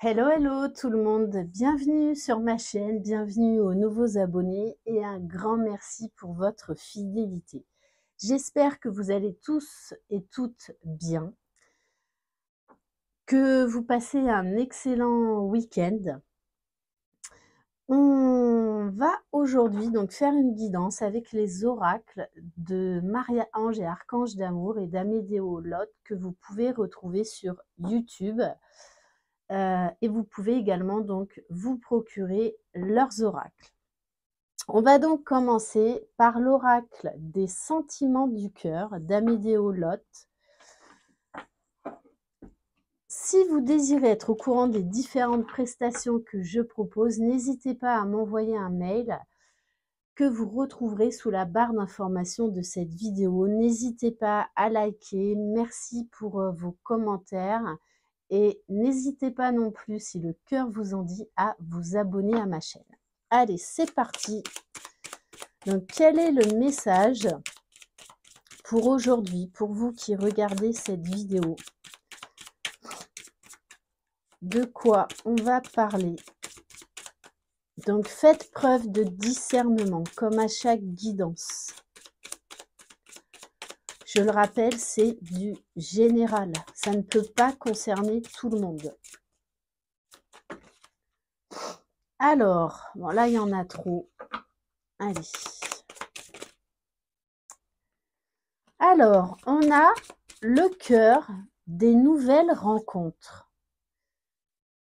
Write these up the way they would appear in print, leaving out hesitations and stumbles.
Hello, hello tout le monde, bienvenue sur ma chaîne, bienvenue aux nouveaux abonnés et un grand merci pour votre fidélité. J'espère que vous allez tous et toutes bien, que vous passez un excellent week-end. On va aujourd'hui donc faire une guidance avec les oracles de Maria-Ange et Archange d'amour et d'Amédéo Lot que vous pouvez retrouver sur YouTube. Et vous pouvez également donc vous procurer leurs oracles. On va donc commencer par l'oracle des sentiments du cœur d'Amédéo Lot. Si vous désirez être au courant des différentes prestations que je propose, n'hésitez pas à m'envoyer un mail que vous retrouverez sous la barre d'information de cette vidéo. N'hésitez pas à liker, merci pour vos commentaires. Et n'hésitez pas non plus, si le cœur vous en dit, à vous abonner à ma chaîne. Allez, c'est parti. Donc, quel est le message pour aujourd'hui, pour vous qui regardez cette vidéo? De quoi on va parler? Donc, faites preuve de discernement, comme à chaque guidance. Je le rappelle, c'est du général. Ça ne peut pas concerner tout le monde. Alors, bon là, il y en a trop. Allez. Alors, on a le cœur des nouvelles rencontres.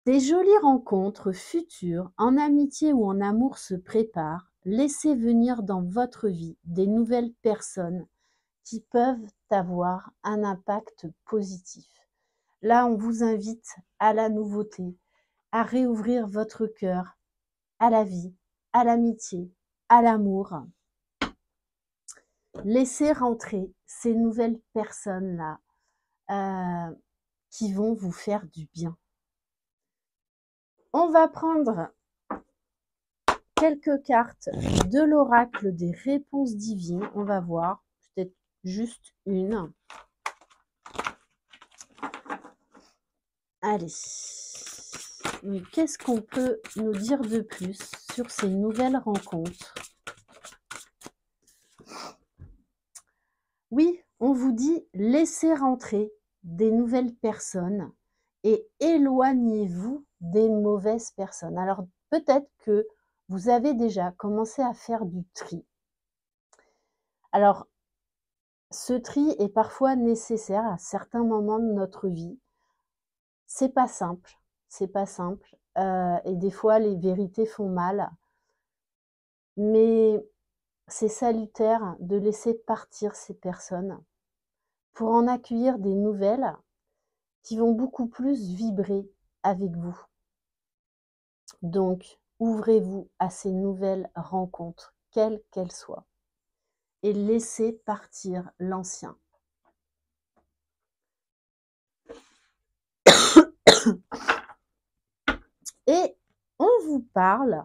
Des jolies rencontres futures, en amitié ou en amour, se préparent. Laissez venir dans votre vie des nouvelles personnes qui peuvent avoir un impact positif. Là, on vous invite à la nouveauté, à réouvrir votre cœur à la vie, à l'amitié, à l'amour. Laissez rentrer ces nouvelles personnes-là qui vont vous faire du bien. On va prendre quelques cartes de l'oracle des réponses divines. On va voir, peut-être juste une. Allez. Qu'est-ce qu'on peut nous dire de plus sur ces nouvelles rencontres? Oui, on vous dit laissez rentrer des nouvelles personnes et éloignez-vous des mauvaises personnes. Alors peut-être que vous avez déjà commencé à faire du tri. Alors, ce tri est parfois nécessaire à certains moments de notre vie. C'est pas simple, c'est pas simple. Et des fois, les vérités font mal. Mais c'est salutaire de laisser partir ces personnes pour en accueillir des nouvelles qui vont beaucoup plus vibrer avec vous. Donc, ouvrez-vous à ces nouvelles rencontres, quelles qu'elles soient, et laissez partir l'ancien. Et on vous parle,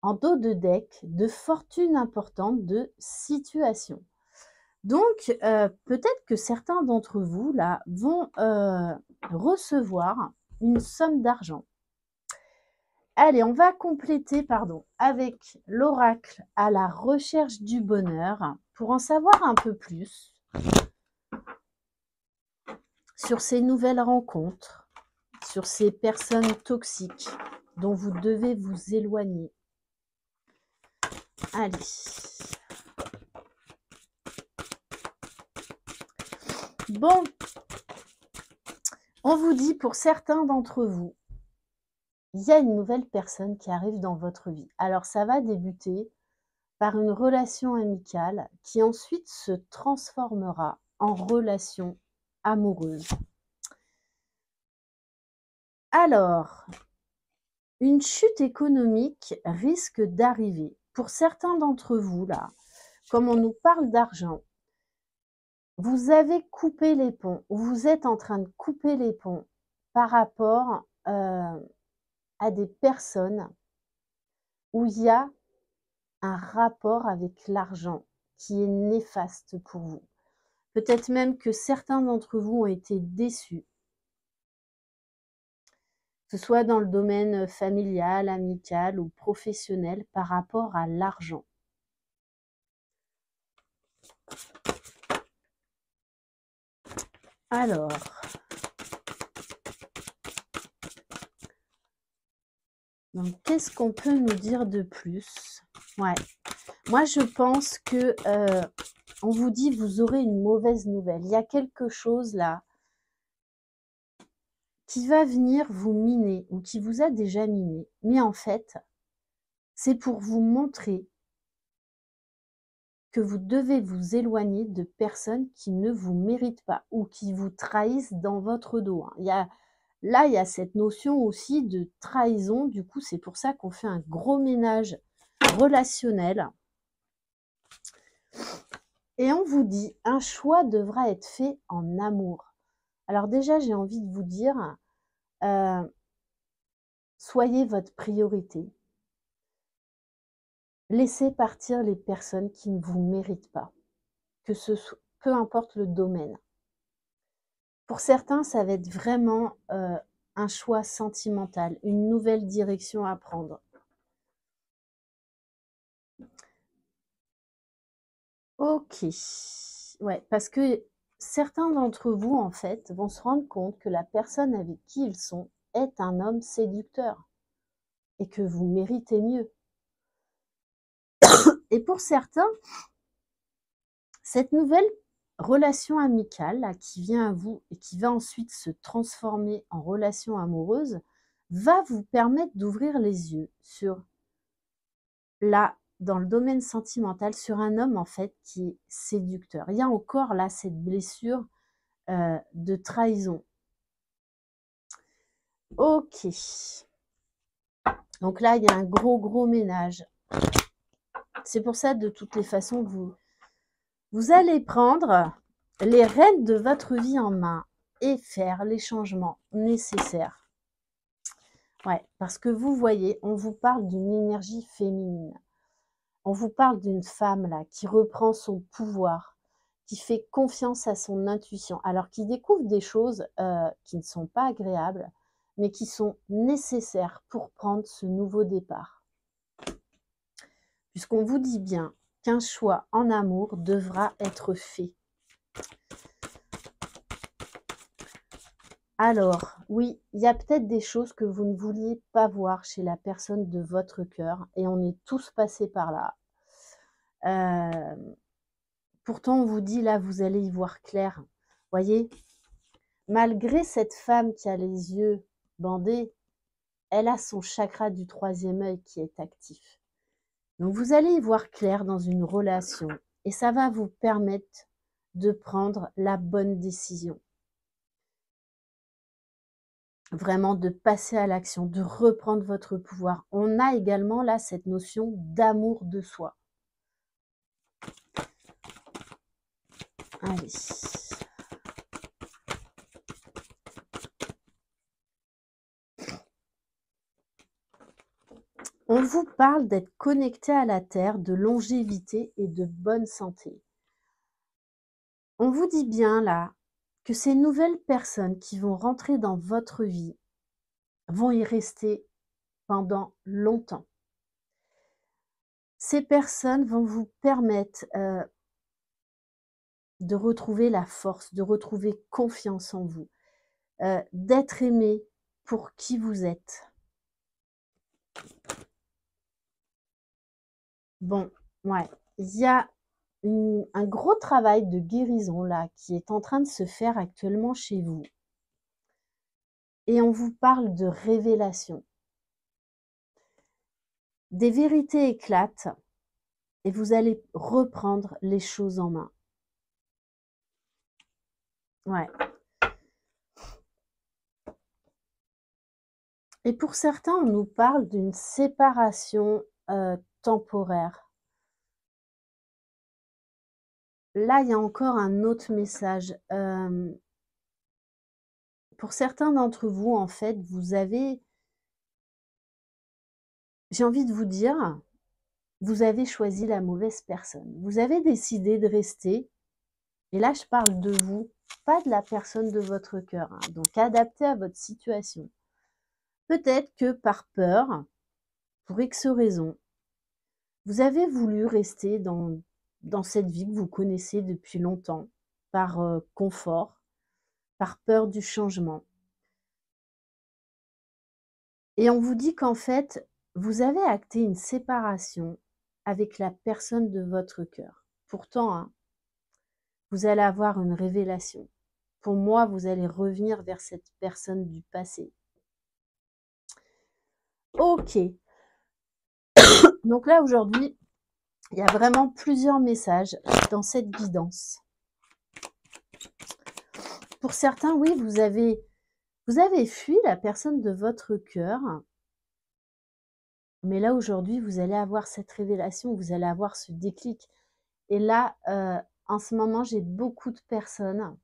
en dos de deck, de fortune importante, de situation. Donc, peut-être que certains d'entre vous, là, vont recevoir une somme d'argent. Allez, on va compléter, avec l'oracle à la recherche du bonheur pour en savoir un peu plus sur ces nouvelles rencontres, sur ces personnes toxiques dont vous devez vous éloigner. Allez. Bon, on vous dit pour certains d'entre vous, il y a une nouvelle personne qui arrive dans votre vie. Alors ça va débuter par une relation amicale qui ensuite se transformera en relation amoureuse. Alors, une chute économique risque d'arriver. Pour certains d'entre vous, là, comme on nous parle d'argent, vous avez coupé les ponts, ou vous êtes en train de couper les ponts par rapport à des personnes où il y a un rapport avec l'argent qui est néfaste pour vous. Peut-être même que certains d'entre vous ont été déçus. que ce soit dans le domaine familial, amical ou professionnel par rapport à l'argent. Alors, donc qu'est-ce qu'on peut nous dire de plus? Ouais, moi je pense que on vous dit vous aurez une mauvaise nouvelle. Il y a quelque chose là qui va venir vous miner ou qui vous a déjà miné. Mais en fait, c'est pour vous montrer que vous devez vous éloigner de personnes qui ne vous méritent pas ou qui vous trahissent dans votre dos. Il y a cette notion aussi de trahison. Du coup, c'est pour ça qu'on fait un gros ménage relationnel. Et on vous dit, un choix devra être fait en amour. Alors déjà, j'ai envie de vous dire, soyez votre priorité. Laissez partir les personnes qui ne vous méritent pas, peu importe le domaine. Pour certains, ça va être vraiment un choix sentimental, une nouvelle direction à prendre. Ok, ouais, parce que certains d'entre vous, en fait, vont se rendre compte que la personne avec qui ils sont est un homme séducteur et que vous méritez mieux. Et pour certains, cette nouvelle relation amicale là, qui vient à vous et qui va ensuite se transformer en relation amoureuse va vous permettre d'ouvrir les yeux sur là, dans le domaine sentimental, sur un homme en fait qui est séducteur. Il y a encore là cette blessure de trahison. Ok. Donc là, il y a un gros ménage. C'est pour ça, de toutes les façons, que vous allez prendre les rênes de votre vie en main et faire les changements nécessaires. Ouais, parce que vous voyez, on vous parle d'une énergie féminine. On vous parle d'une femme là qui reprend son pouvoir, qui fait confiance à son intuition, alors qui découvre des choses qui ne sont pas agréables, mais qui sont nécessaires pour prendre ce nouveau départ. Puisqu'on vous dit bien qu'un choix en amour devra être fait. Alors, oui, il y a peut-être des choses que vous ne vouliez pas voir chez la personne de votre cœur, et on est tous passés par là. Pourtant, on vous dit, là, vous allez y voir clair. Voyez, malgré cette femme qui a les yeux bandés, elle a son chakra du 3e œil qui est actif. Donc, vous allez y voir clair dans une relation, et ça va vous permettre de prendre la bonne décision. Vraiment de passer à l'action, de reprendre votre pouvoir. On a également là cette notion d'amour de soi. Allez. On vous parle d'être connecté à la Terre, de longévité et de bonne santé. On vous dit bien là que ces nouvelles personnes qui vont rentrer dans votre vie vont y rester pendant longtemps. Ces personnes vont vous permettre de retrouver la force, de retrouver confiance en vous, d'être aimé pour qui vous êtes. Bon, ouais, il y a un gros travail de guérison là qui est en train de se faire actuellement chez vous. Et on vous parle de révélation. Des vérités éclatent et vous allez reprendre les choses en main. Ouais. Et pour certains, on nous parle d'une séparation temporaire. Là, il y a encore un autre message. Pour certains d'entre vous, en fait, vous avez, j'ai envie de vous dire, vous avez choisi la mauvaise personne. Vous avez décidé de rester, et là, je parle de vous, pas de la personne de votre cœur, hein, donc adapté à votre situation. Peut-être que par peur, pour X raisons, vous avez voulu rester dans cette vie que vous connaissez depuis longtemps, par confort, par peur du changement. Et on vous dit qu'en fait, vous avez acté une séparation avec la personne de votre cœur. Pourtant, hein, vous allez avoir une révélation. Pour moi, vous allez revenir vers cette personne du passé. Ok. Donc là, aujourd'hui, il y a vraiment plusieurs messages dans cette guidance. Pour certains, oui, vous avez fui la personne de votre cœur. Mais là, aujourd'hui, vous allez avoir cette révélation, vous allez avoir ce déclic. Et là, en ce moment, j'ai beaucoup de personnes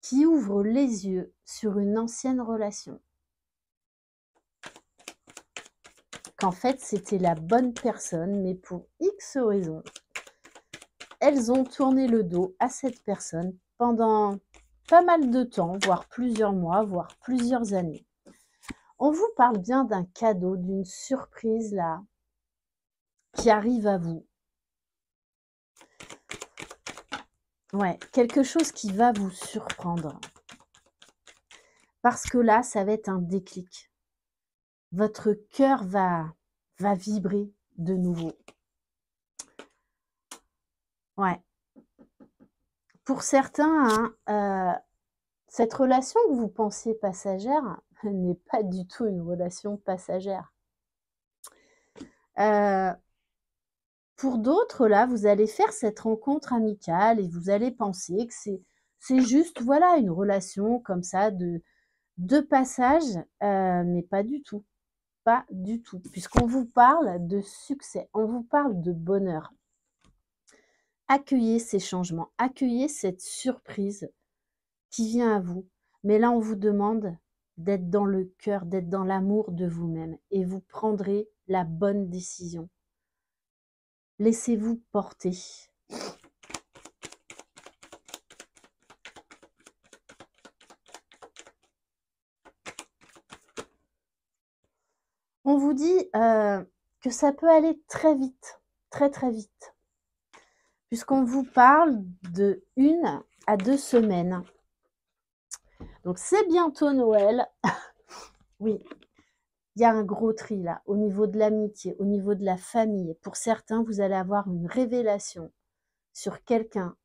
qui ouvrent les yeux sur une ancienne relation. Qu'en fait, c'était la bonne personne, mais pour X raisons, elles ont tourné le dos à cette personne pendant pas mal de temps, voire plusieurs mois, voire plusieurs années. On vous parle bien d'un cadeau, d'une surprise là, qui arrive à vous. Ouais, quelque chose qui va vous surprendre. Parce que là, ça va être un déclic. Votre cœur va vibrer de nouveau. Ouais. Pour certains, hein, cette relation que vous pensiez passagère n'est pas du tout une relation passagère. Pour d'autres, là, vous allez faire cette rencontre amicale et vous allez penser que c'est juste, voilà, une relation comme ça de passage, mais pas du tout. Pas du tout, puisqu'on vous parle de succès, on vous parle de bonheur. Accueillez ces changements, accueillez cette surprise qui vient à vous. Mais là, on vous demande d'être dans le cœur, d'être dans l'amour de vous-même et vous prendrez la bonne décision. Laissez-vous porter. On vous dit que ça peut aller très vite, très très vite, puisqu'on vous parle de 1 à 2 semaines. Donc c'est bientôt Noël. Oui, il y a un gros tri là, au niveau de l'amitié, au niveau de la famille. Pour certains, vous allez avoir une révélation sur quelqu'un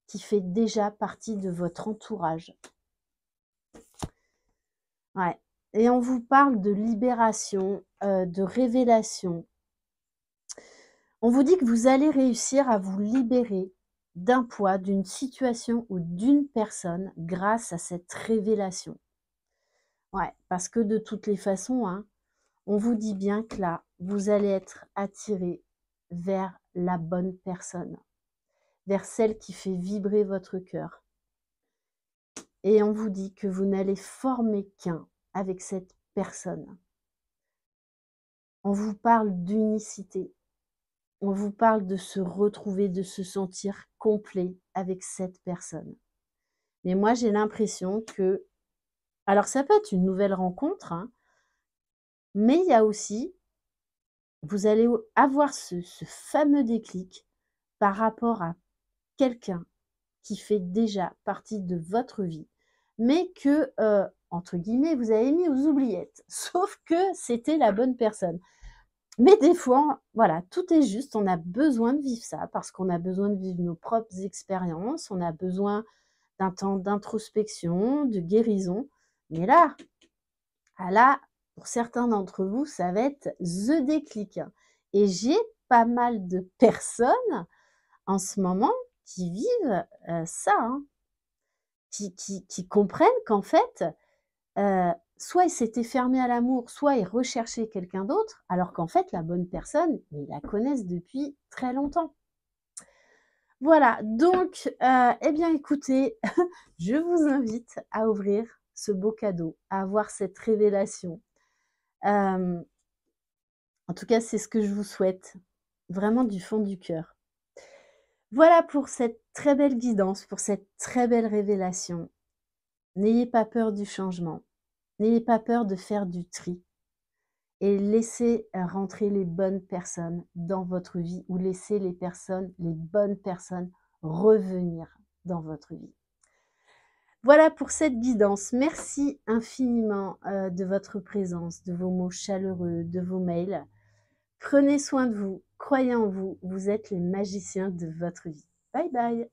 qui fait déjà partie de votre entourage. Ouais. Et on vous parle de libération, de révélation. On vous dit que vous allez réussir à vous libérer d'un poids, d'une situation ou d'une personne grâce à cette révélation. Ouais, parce que de toutes les façons, hein, on vous dit bien que là, vous allez être attiré vers la bonne personne, vers celle qui fait vibrer votre cœur. Et on vous dit que vous n'allez former qu'un avec cette personne. On vous parle d'unicité. On vous parle de se retrouver, de se sentir complet avec cette personne. Mais moi, j'ai l'impression que... Alors, ça peut être une nouvelle rencontre, hein, mais il y a aussi... Vous allez avoir ce fameux déclic par rapport à quelqu'un qui fait déjà partie de votre vie, mais que, entre guillemets, vous avez mis aux oubliettes, sauf que c'était la bonne personne. Mais des fois, voilà, tout est juste, on a besoin de vivre ça, parce qu'on a besoin de vivre nos propres expériences, on a besoin d'un temps d'introspection, de guérison. Mais là, pour certains d'entre vous, ça va être the déclic. Et j'ai pas mal de personnes en ce moment qui vivent ça, hein, qui comprennent qu'en fait, soit ils s'étaient fermés à l'amour, soit ils recherchaient quelqu'un d'autre, alors qu'en fait, la bonne personne, ils la connaissent depuis très longtemps. Voilà, donc, eh bien écoutez, je vous invite à ouvrir ce beau cadeau, à avoir cette révélation. En tout cas, c'est ce que je vous souhaite, vraiment du fond du cœur. Voilà pour cette très belle guidance, pour cette très belle révélation. N'ayez pas peur du changement. N'ayez pas peur de faire du tri et laissez rentrer les bonnes personnes dans votre vie ou laissez les bonnes personnes revenir dans votre vie. Voilà pour cette guidance. Merci infiniment de votre présence, de vos mots chaleureux, de vos mails. Prenez soin de vous, croyez en vous, vous êtes les magiciens de votre vie. Bye bye.